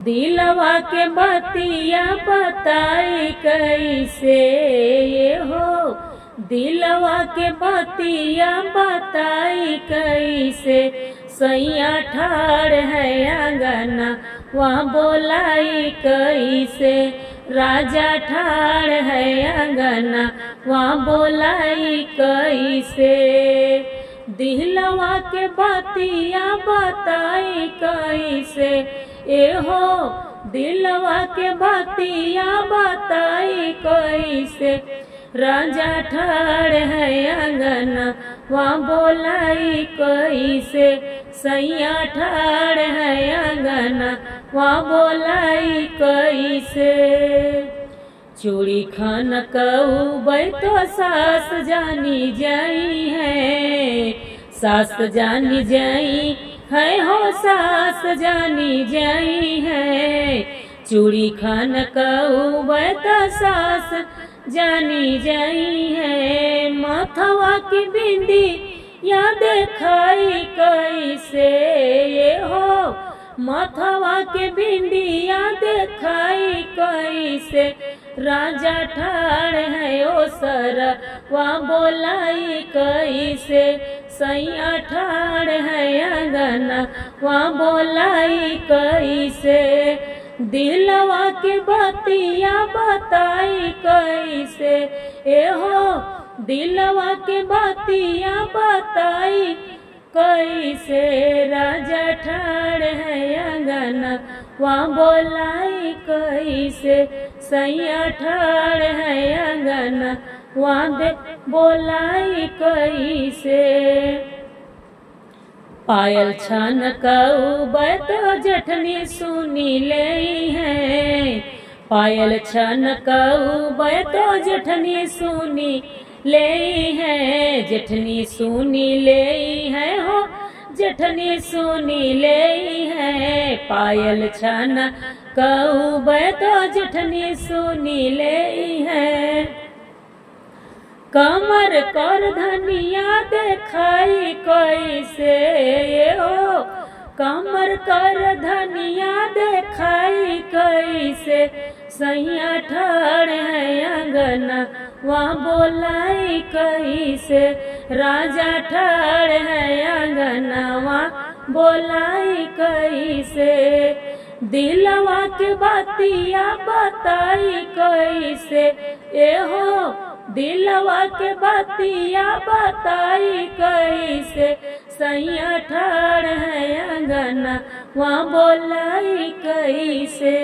दिलवा के बतिया बताई कैसे ये हो, दिलवा के बतिया बताई कैसे। सैया ठाड़ है आंगना वहाँ बोलाई कैसे, राजा ठाड़ है आंगना वहाँ बोलाई कैसे। दिलवा के बतिया बताई कैसे ए हो, दिलवा के बतिया बताई कैसे। राजा ठाड़ है आंगना वहाँ बोलाई कैसे, सैया ठाड़ है आंगना वहाँ बोलाई कैसे। चूड़ी खान कऊबै तो सास जानी जाई है, सास जानी जाई है हो, सास जानी जाई है। चूड़ी खान कऊबै तो सास जानी जाई है। माथवा की बिंदी या देखाई कैसे ये हो, माथवा के बिंदिया देखाई कैसे। राजा ठाड़ है ओ सरा वहाँ बोलाई कैसे, सैया ठाड़ है आंगना वहाँ बोलाई कैसे। दिलवा के बतिया बताई कैसे ए हो, दिलवा के बतिया बताई कैसे। राजा ठाड़ है आंगना वहाँ बोलाई कैसे, सैया ठाड़ है आंगना वहाँ बोलाई कैसे। पायल छन कऊबै तो जठनी सुनी ले है, पायल छन कऊबै तो जठनी सुनी ले है। जेठनी सुनी ले है हो, जेठनी सुनी ले है। पायल छन कऊबै तो जेठनी सुनी ले है। कमर कर धनिया देखाई कैसे हो, कमर कर धनिया देखाई कैसे। सैया ठाड़ है आंगना वहाँ बोलाई कैसे, राजा ठाड़ है आंगना वहाँ बोलाई कैसे। दिलवा के बतिया बताई कैसे ए हो, दिलवा के बतिया बताई कैसे। सैया ठाड़ है आंगना वहाँ बोलाई कैसे।